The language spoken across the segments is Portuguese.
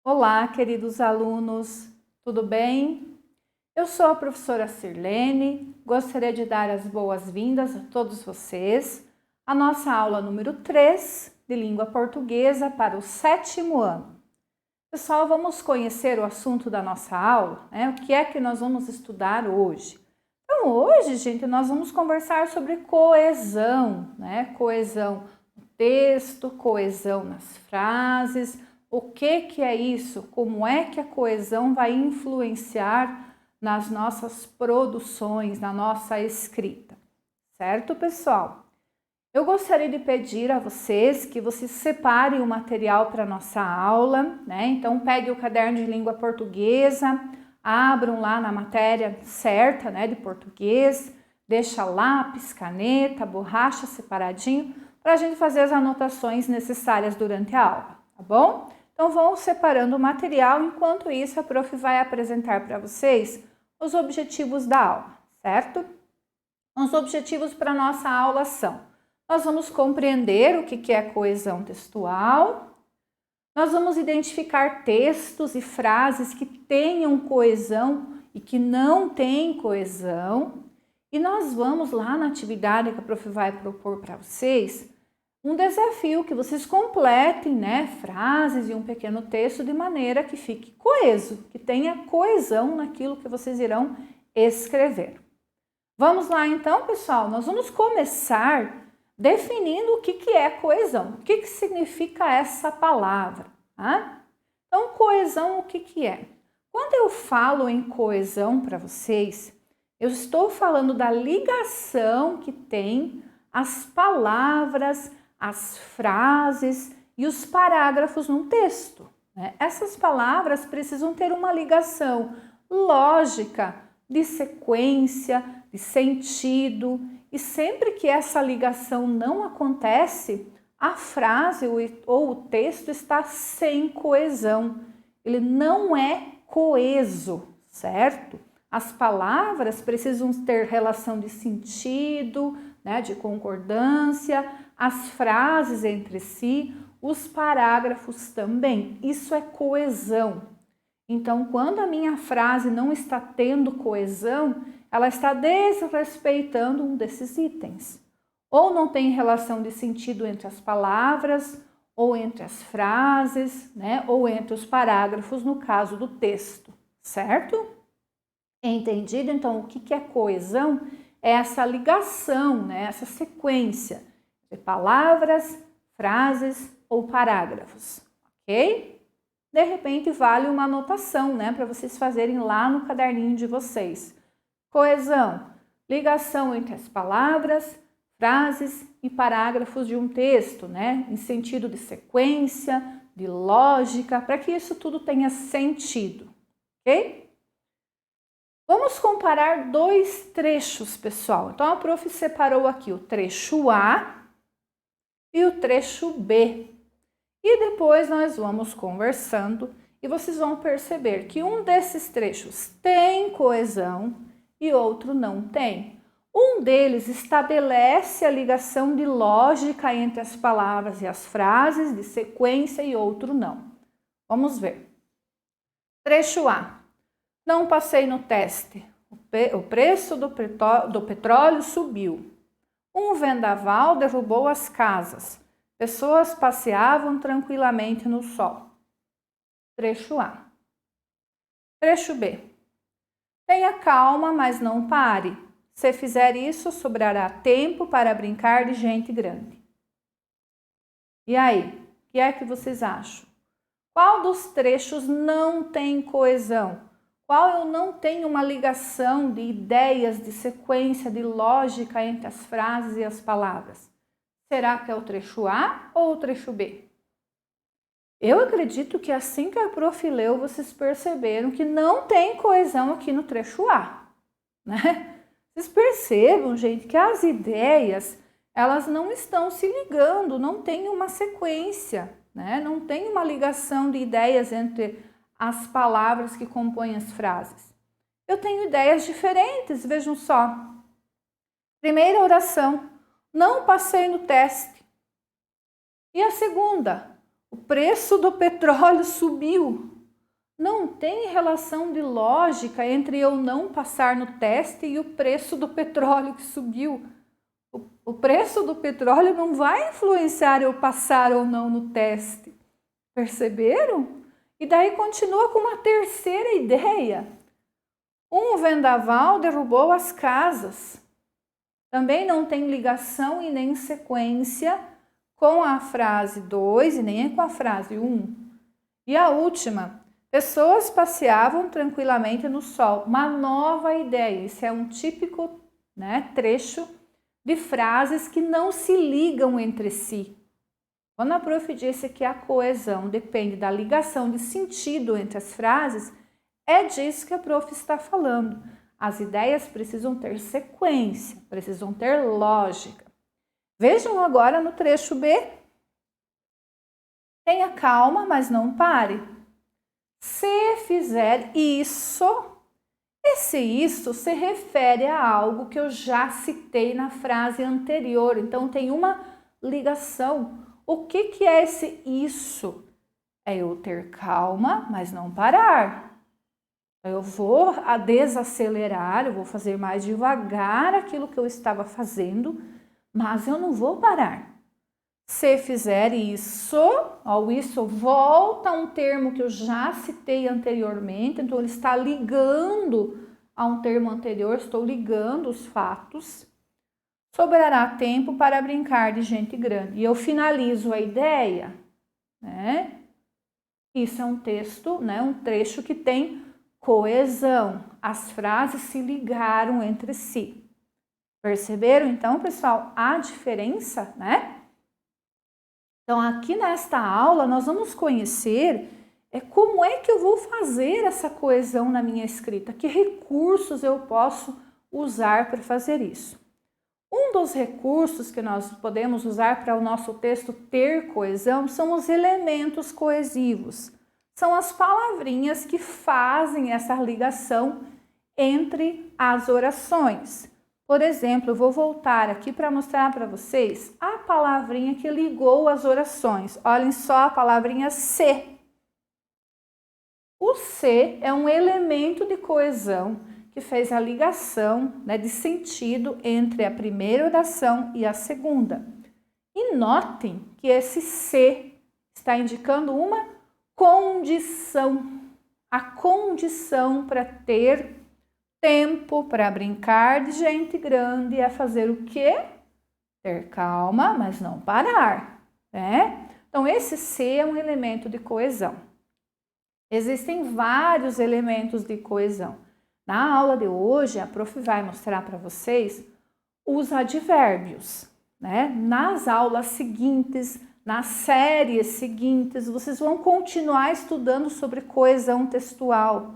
Olá, queridos alunos, tudo bem? Eu sou a professora Sirlene, gostaria de dar as boas-vindas a todos vocês à nossa aula número 3 de língua portuguesa para o 7º ano. Pessoal, vamos conhecer o assunto da nossa aula, né? O que é que nós vamos estudar hoje? Então, hoje, gente, nós vamos conversar sobre coesão, né? Coesão no texto, coesão nas frases. O que é isso? Como é que a coesão vai influenciar nas nossas produções, na nossa escrita? Certo, pessoal? Eu gostaria de pedir a vocês que vocês separem o material para a nossa aula, né? Então, pegue o caderno de língua portuguesa, abram lá na matéria certa, né, de português, deixa lápis, caneta, borracha separadinho, para a gente fazer as anotações necessárias durante a aula, tá bom? Então, vão separando o material, enquanto isso a prof vai apresentar para vocês os objetivos da aula, certo? Os objetivos para a nossa aula são: nós vamos compreender o que é coesão textual, nós vamos identificar textos e frases que tenham coesão e que não têm coesão, e nós vamos lá na atividade que a prof vai propor para vocês, um desafio que vocês completem, né, frases e um pequeno texto de maneira que fique coeso, que tenha coesão naquilo que vocês irão escrever. Vamos lá então, pessoal, nós vamos começar definindo o que é coesão, o que significa essa palavra. Tá? Então, coesão, o que é? Quando eu falo em coesão para vocês, eu estou falando da ligação que tem as palavras, as frases e os parágrafos num texto. Né? Essas palavras precisam ter uma ligação lógica, de sequência, de sentido, e sempre que essa ligação não acontece, a frase ou o texto está sem coesão. Ele não é coeso, certo? As palavras precisam ter relação de sentido, né, de concordância, as frases entre si, os parágrafos também. Isso é coesão. Então, quando a minha frase não está tendo coesão, ela está desrespeitando um desses itens. Ou não tem relação de sentido entre as palavras, ou entre as frases, né? Ou entre os parágrafos, no caso do texto, certo? Entendido? Então, o que é coesão? É essa ligação, né? Essa sequência de palavras, frases ou parágrafos, ok? De repente, vale uma anotação, né? Para vocês fazerem lá no caderninho de vocês. Coesão, ligação entre as palavras, frases e parágrafos de um texto, né? Em sentido de sequência, de lógica, para que isso tudo tenha sentido, ok? Vamos comparar dois trechos, pessoal. Então, a prof separou aqui o trecho A e o trecho B. E depois nós vamos conversando e vocês vão perceber que um desses trechos tem coesão e outro não tem. Um deles estabelece a ligação de lógica entre as palavras e as frases, de sequência, e outro não. Vamos ver. Trecho A. Não passei no teste. O preço do petróleo subiu. Um vendaval derrubou as casas. Pessoas passeavam tranquilamente no sol. Trecho A. Trecho B. Tenha calma, mas não pare. Se fizer isso, sobrará tempo para brincar de gente grande. E aí, o que é que vocês acham? Qual dos trechos não tem coesão? Qual eu não tenho uma ligação de ideias, de sequência, de lógica entre as frases e as palavras? Será que é o trecho A ou o trecho B? Eu acredito que assim que a prof leu, vocês perceberam que não tem coesão aqui no trecho A, né? Vocês percebam, gente, que as ideias, elas não estão se ligando, não tem uma sequência, né? Não tem uma ligação de ideias entre as palavras que compõem as frases. Eu tenho ideias diferentes, vejam só. Primeira oração, não passei no teste. E a segunda, o preço do petróleo subiu. Não tem relação de lógica entre eu não passar no teste e o preço do petróleo que subiu. O preço do petróleo não vai influenciar eu passar ou não no teste. Perceberam? E daí continua com uma terceira ideia. Um vendaval derrubou as casas. Também não tem ligação e nem sequência com a frase 2 e nem com a frase 1. E a última, pessoas passeavam tranquilamente no sol. Uma nova ideia. Isso é um típico, trecho de frases que não se ligam entre si. Quando a prof disse que a coesão depende da ligação de sentido entre as frases, é disso que a prof está falando. As ideias precisam ter sequência, precisam ter lógica. Vejam agora no trecho B. Tenha calma, mas não pare. Se fizer isso, esse isso se refere a algo que eu já citei na frase anterior. Então tem uma ligação. O que é esse isso? É eu ter calma, mas não parar. Eu vou desacelerar, eu vou fazer mais devagar aquilo que eu estava fazendo, mas eu não vou parar. Se fizer isso, o isso volta a um termo que eu já citei anteriormente, então ele está ligando a um termo anterior, estou ligando os fatos. Sobrará tempo para brincar de gente grande. E eu finalizo a ideia, Isso é um texto, um trecho que tem coesão. As frases se ligaram entre si. Perceberam, então, pessoal, a diferença, Então, aqui nesta aula, nós vamos conhecer como é que eu vou fazer essa coesão na minha escrita, que recursos eu posso usar para fazer isso. Um dos recursos que nós podemos usar para o nosso texto ter coesão são os elementos coesivos. São as palavrinhas que fazem essa ligação entre as orações. Por exemplo, eu vou voltar aqui para mostrar para vocês a palavrinha que ligou as orações. Olhem só a palavrinha se. O se é um elemento de coesão que fez a ligação de sentido entre a primeira oração e a segunda. E notem que esse se está indicando uma condição. A condição para ter tempo para brincar de gente grande é fazer o quê? Ter calma, mas não parar, Então, esse se é um elemento de coesão. Existem vários elementos de coesão. Na aula de hoje, a prof vai mostrar para vocês os advérbios, Nas aulas seguintes, nas séries seguintes, vocês vão continuar estudando sobre coesão textual.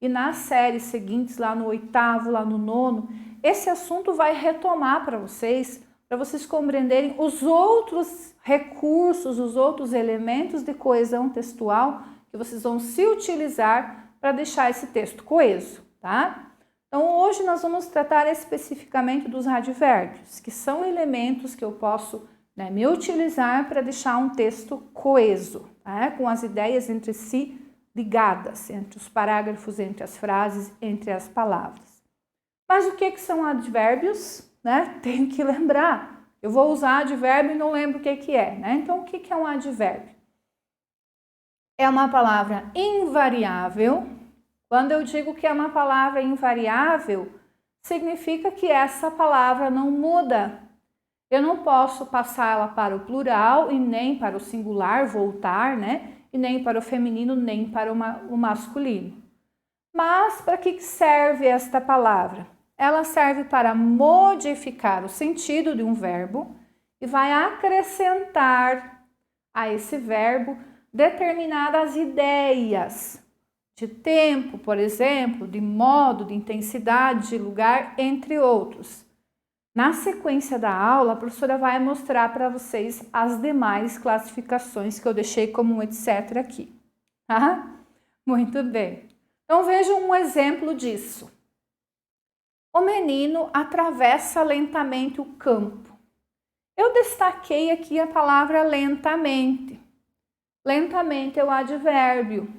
E nas séries seguintes, lá no 8º, lá no 9º, esse assunto vai retomar para vocês compreenderem os outros recursos, os outros elementos de coesão textual que vocês vão se utilizar para deixar esse texto coeso, Então, hoje nós vamos tratar especificamente dos advérbios, que são elementos que eu posso me utilizar para deixar um texto coeso, com as ideias entre si ligadas, entre os parágrafos, entre as frases, entre as palavras. Mas o que são advérbios? Tenho que lembrar. Eu vou usar advérbio e não lembro o que é, Então, o que é um advérbio? É uma palavra invariável. Quando eu digo que é uma palavra invariável, significa que essa palavra não muda. Eu não posso passá-la para o plural e nem para o singular, voltar, E nem para o feminino, nem para o masculino. Mas para que serve esta palavra? Ela serve para modificar o sentido de um verbo e vai acrescentar a esse verbo determinadas ideias de tempo, por exemplo, de modo, de intensidade, de lugar, entre outros. Na sequência da aula, a professora vai mostrar para vocês as demais classificações que eu deixei como um etc aqui. Muito bem. Então, vejam um exemplo disso. O menino atravessa lentamente o campo. Eu destaquei aqui a palavra lentamente. Lentamente é o advérbio.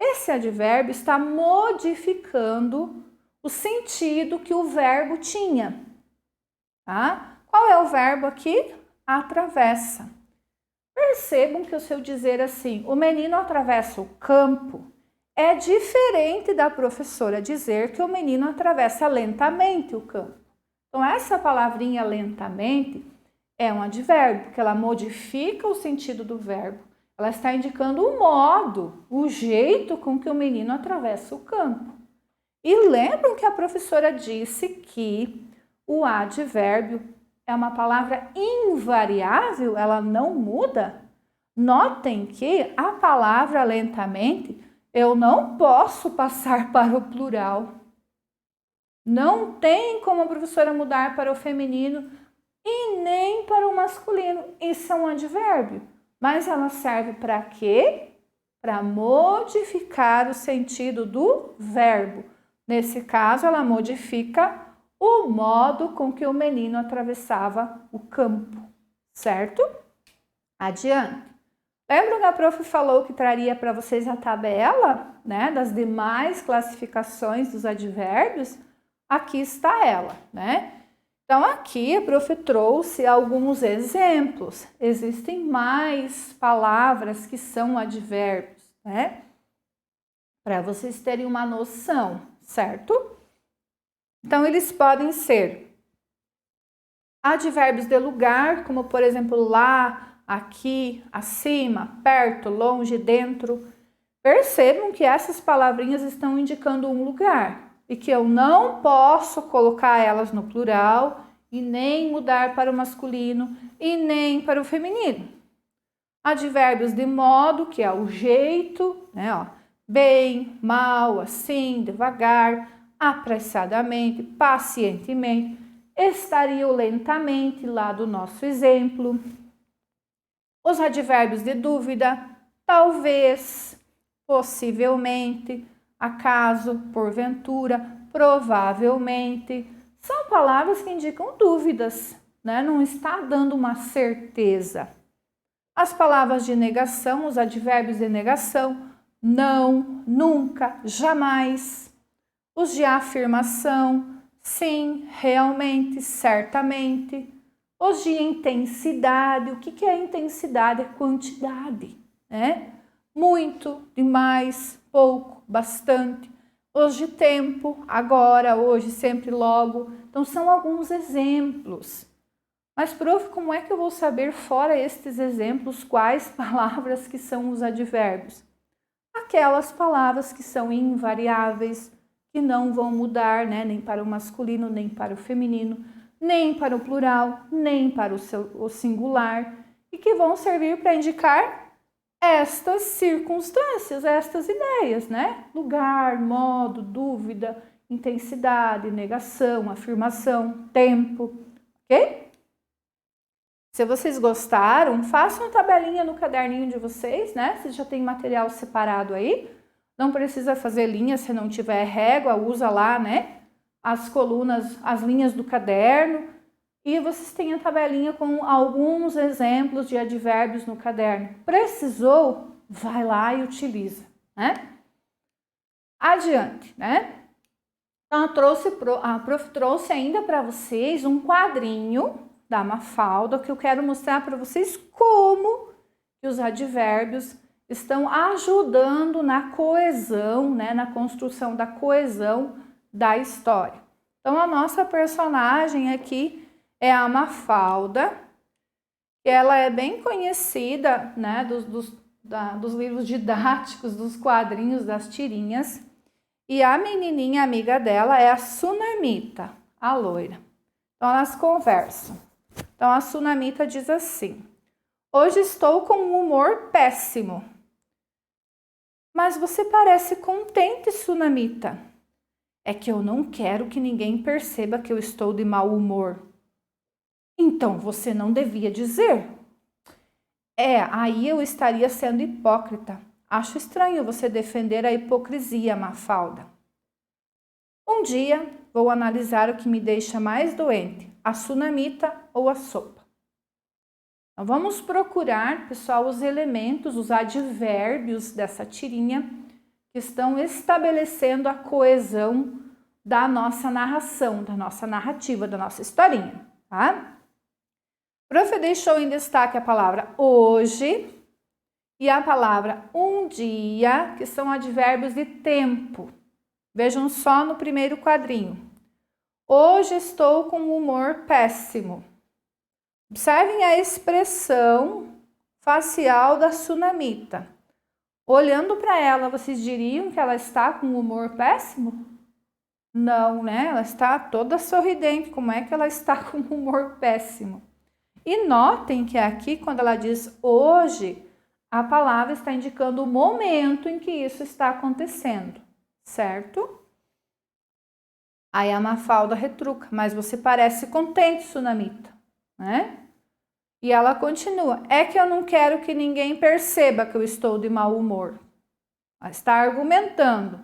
esse advérbio está modificando o sentido que o verbo tinha. Tá? Qual é o verbo aqui? Atravessa. Percebam que se eu dizer assim, o menino atravessa o campo, é diferente da professora dizer que o menino atravessa lentamente o campo. Então, essa palavrinha lentamente é um advérbio, porque ela modifica o sentido do verbo. Ela está indicando o modo, o jeito com que o menino atravessa o campo. E lembram que a professora disse que o advérbio é uma palavra invariável, ela não muda? Notem que a palavra lentamente eu não posso passar para o plural. Não tem como a professora mudar para o feminino e nem para o masculino. Isso é um advérbio. Mas ela serve para quê? Para modificar o sentido do verbo. Nesse caso, ela modifica o modo com que o menino atravessava o campo, certo? Adiante. Lembra que a prof falou que traria para vocês a tabela, né, das demais classificações dos advérbios? Aqui está ela, né? Então, aqui a prof trouxe alguns exemplos. Existem mais palavras que são advérbios, né? Para vocês terem uma noção, certo? Então, eles podem ser advérbios de lugar, como por exemplo, lá, aqui, acima, perto, longe, dentro. Percebam que essas palavrinhas estão indicando um lugar e que eu não posso colocar elas no plural e nem mudar para o masculino e nem para o feminino. Advérbios de modo, que é o jeito, né? Ó, bem, mal, assim, devagar, apressadamente, pacientemente, estariam lentamente, lá do nosso exemplo. Os advérbios de dúvida, talvez, possivelmente, acaso, porventura, provavelmente, são palavras que indicam dúvidas, né? Não está dando uma certeza. As palavras de negação, os advérbios de negação, não, nunca, jamais. Os de afirmação, sim, realmente, certamente. Os de intensidade, o que é intensidade? É quantidade, né? Muito, demais, pouco, bastante. Os de tempo, agora, hoje, sempre, logo. Então, são alguns exemplos. Mas, prof, como é que eu vou saber, fora estes exemplos, quais palavras que são os advérbios? Aquelas palavras que são invariáveis, que não vão mudar, né? Nem para o masculino, nem para o feminino, nem para o plural, nem para o singular, e que vão servir para indicar estas circunstâncias, estas ideias, né? Lugar, modo, dúvida, intensidade, negação, afirmação, tempo, ok? Se vocês gostaram, façam uma tabelinha no caderninho de vocês, né? Vocês já tem material separado aí. Não precisa fazer linha se não tiver régua, usa lá, né? As colunas, as linhas do caderno. E vocês têm a tabelinha com alguns exemplos de advérbios no caderno. Precisou? Vai lá e utiliza, né? Adiante, né? Então, a prof trouxe ainda para vocês um quadrinho da Mafalda, que eu quero mostrar para vocês como que os advérbios estão ajudando na coesão, né, na construção da coesão da história. Então, a nossa personagem aqui é a Mafalda, que ela é bem conhecida, né, dos livros didáticos, dos quadrinhos, das tirinhas, e a menininha amiga dela é a Sunamita, a loira. Então, elas conversam. Então, a Sunamita diz assim: hoje estou com um humor péssimo. Mas você parece contente, Sunamita. É que eu não quero que ninguém perceba que eu estou de mau humor. Então, você não devia dizer. Aí eu estaria sendo hipócrita. Acho estranho você defender a hipocrisia, Mafalda. Um dia vou analisar o que me deixa mais doente, a Sunamita ou a sopa. Então, vamos procurar, pessoal, os elementos, os advérbios dessa tirinha que estão estabelecendo a coesão da nossa narração, da nossa narrativa, da nossa historinha, tá? O prof deixou em destaque a palavra hoje e a palavra um dia, que são advérbios de tempo. Vejam só no primeiro quadrinho. Hoje estou com um humor péssimo. Observem a expressão facial da Sunamita. Olhando para ela, vocês diriam que ela está com um humor péssimo? Não, né? Ela está toda sorridente. Como é que ela está com um humor péssimo? E notem que aqui, quando ela diz hoje, a palavra está indicando o momento em que isso está acontecendo, certo? Aí a Mafalda retruca, mas você parece contente, Sunamita, né? E ela continua, é que eu não quero que ninguém perceba que eu estou de mau humor. Ela está argumentando,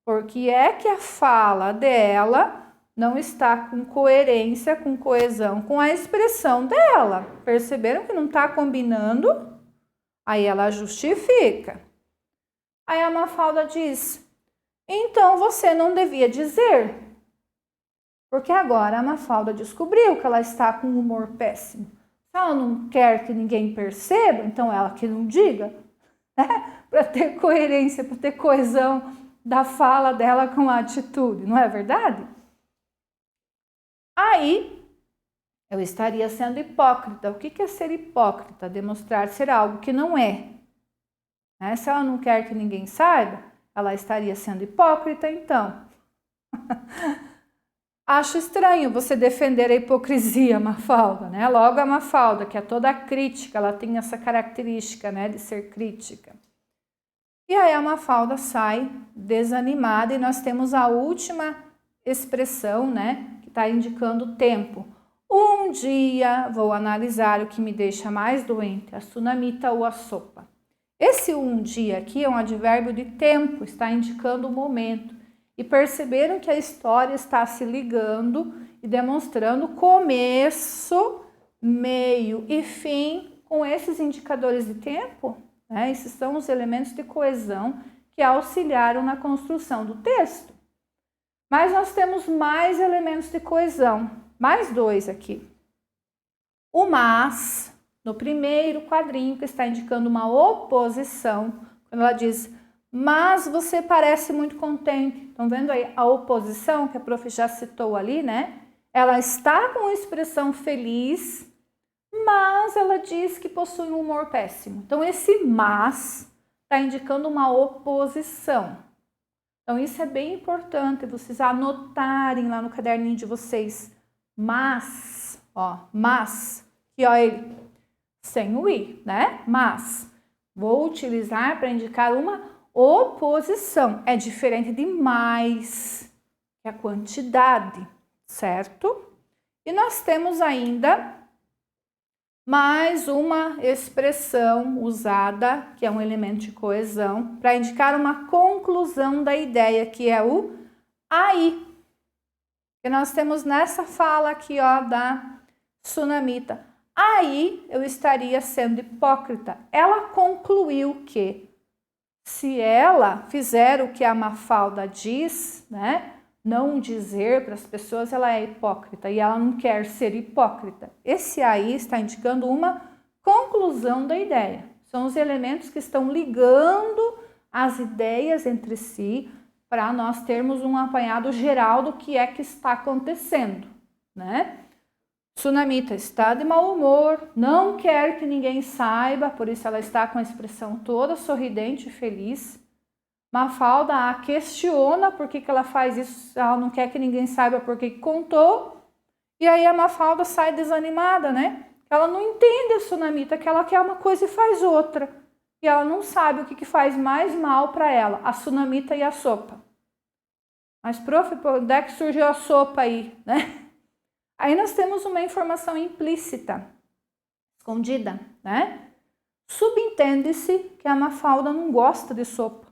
porque é que a fala dela não está com coerência, com coesão, com a expressão dela. Perceberam que não está combinando? Aí ela justifica. Aí a Mafalda diz, então você não devia dizer. Porque agora a Mafalda descobriu que ela está com um humor péssimo. Se ela não quer que ninguém perceba, então ela que não diga, né? Para ter coerência, para ter coesão da fala dela com a atitude, não é verdade? Aí, eu estaria sendo hipócrita. O que é ser hipócrita? Demonstrar ser algo que não é. Né? Se ela não quer que ninguém saiba, ela estaria sendo hipócrita, então. Acho estranho você defender a hipocrisia, Mafalda, né? Logo a Mafalda, que é toda crítica, ela tem essa característica, né, de ser crítica. E aí a Mafalda sai desanimada e nós temos a última expressão, né, que está indicando o tempo. Um dia vou analisar o que me deixa mais doente, a Sunamita ou a sopa. Esse um dia aqui é um advérbio de tempo, está indicando o momento. E perceberam que a história está se ligando e demonstrando começo, meio e fim com esses indicadores de tempo, né? Esses são os elementos de coesão que auxiliaram na construção do texto. Mas nós temos mais elementos de coesão, mais dois aqui. O mas, no primeiro quadrinho, que está indicando uma oposição, quando ela diz, mas você parece muito contente. Estão vendo aí a oposição que a prof já citou ali, né? Ela está com expressão feliz, mas ela diz que possui um humor péssimo. Então, esse mas está indicando uma oposição. Então, isso é bem importante, vocês anotarem lá no caderninho de vocês. Mas, ó, mas, que ó, ele, sem o i, né? Mas, vou utilizar para indicar uma oposição. É diferente de mais, que é a quantidade, certo? E nós temos ainda mais uma expressão usada, que é um elemento de coesão, para indicar uma conclusão da ideia, que é o aí. Que nós temos nessa fala aqui, ó, da Sunamita. Aí eu estaria sendo hipócrita. Ela concluiu que se ela fizer o que a Mafalda diz, né, não dizer para as pessoas, ela é hipócrita e ela não quer ser hipócrita. Esse aí está indicando uma conclusão da ideia. São os elementos que estão ligando as ideias entre si para nós termos um apanhado geral do que é que está acontecendo, né? Sunamita está de mau humor, não quer que ninguém saiba, por isso ela está com a expressão toda sorridente e feliz. Mafalda a questiona por que ela faz isso, ela não quer que ninguém saiba por que contou. E aí a Mafalda sai desanimada, né? Ela não entende a Sunamita, que ela quer uma coisa e faz outra. E ela não sabe o que faz mais mal para ela, a Sunamita e a sopa. Mas, prof, onde é que surgiu a sopa aí, né? Aí nós temos uma informação implícita, escondida, né? Subentende-se que a Mafalda não gosta de sopa.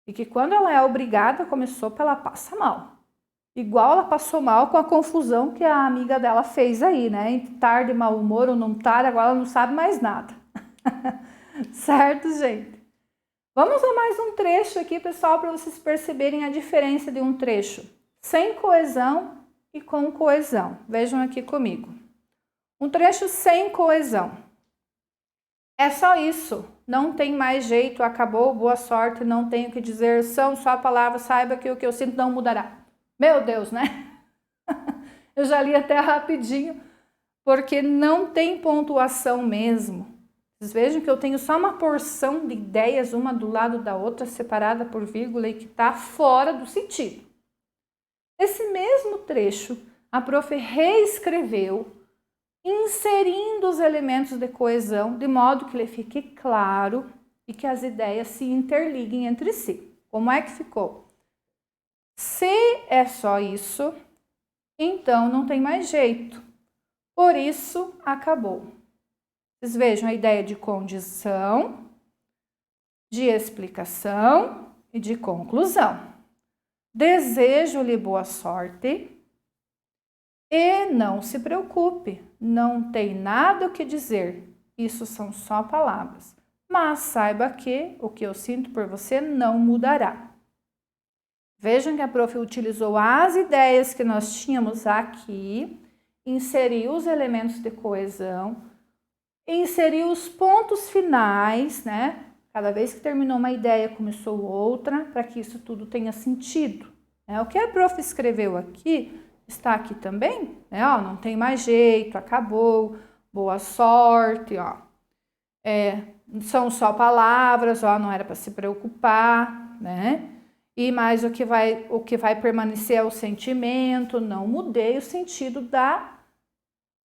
E que quando ela é obrigada a comer sopa, ela passa mal. Igual ela passou mal com a confusão que a amiga dela fez aí, né? Entre estar de mau humor ou não estar, agora ela não sabe mais nada. Certo, gente? Vamos a mais um trecho aqui, pessoal, para vocês perceberem a diferença de um trecho sem coesão e com coesão. Vejam aqui comigo. Um trecho sem coesão. É só isso. Não tem mais jeito, acabou, boa sorte, não tenho o que dizer, são só palavras, saiba que o que eu sinto não mudará. Meu Deus, né? Eu já li até rapidinho, porque não tem pontuação mesmo. Vocês vejam que eu tenho só uma porção de ideias, uma do lado da outra, separada por vírgula e que está fora do sentido. Esse mesmo trecho, a prof reescreveu, inserindo os elementos de coesão, de modo que ele fique claro e que as ideias se interliguem entre si. Como é que ficou? Se é só isso, então não tem mais jeito. Por isso, acabou. Vocês vejam a ideia de condição, de explicação e de conclusão. Desejo-lhe boa sorte e não se preocupe, não tem nada o que dizer. Isso são só palavras. Mas saiba que o que eu sinto por você não mudará. Vejam que a prof utilizou as ideias que nós tínhamos aqui, inseriu os elementos de coesão, inseriu os pontos finais, né? Cada vez que terminou uma ideia, começou outra, para que isso tudo tenha sentido. O que a prof escreveu aqui, está aqui também, né? Ó, não tem mais jeito, acabou, boa sorte, ó. São só palavras, ó, não era para se preocupar, né? E mais o que vai permanecer é o sentimento, não mudei o sentido da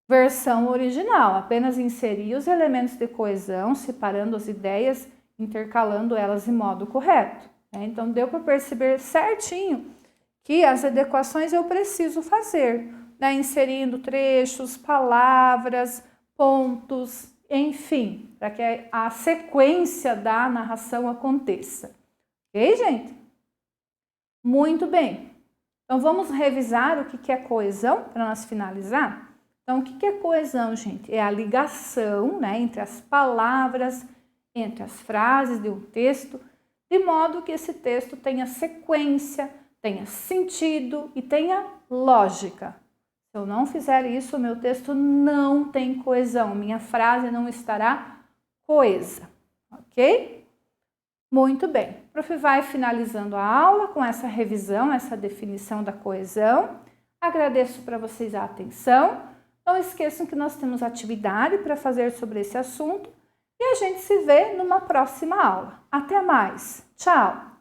versão original, apenas inseri os elementos de coesão, separando as ideias, intercalando elas de modo correto. Então, deu para perceber certinho que as adequações eu preciso fazer, né? Inserindo trechos, palavras, pontos, enfim, para que a sequência da narração aconteça. Ok, gente? Muito bem. Então, vamos revisar o que é coesão para nós finalizar? Então, o que é coesão, gente? É a ligação, né, entre as palavras, entre as frases de um texto, de modo que esse texto tenha sequência, tenha sentido e tenha lógica. Se eu não fizer isso, o meu texto não tem coesão, minha frase não estará coesa, ok? Muito bem. O prof vai finalizando a aula com essa revisão, essa definição da coesão. Agradeço para vocês a atenção. Não esqueçam que nós temos atividade para fazer sobre esse assunto e a gente se vê numa próxima aula. Até mais. Tchau!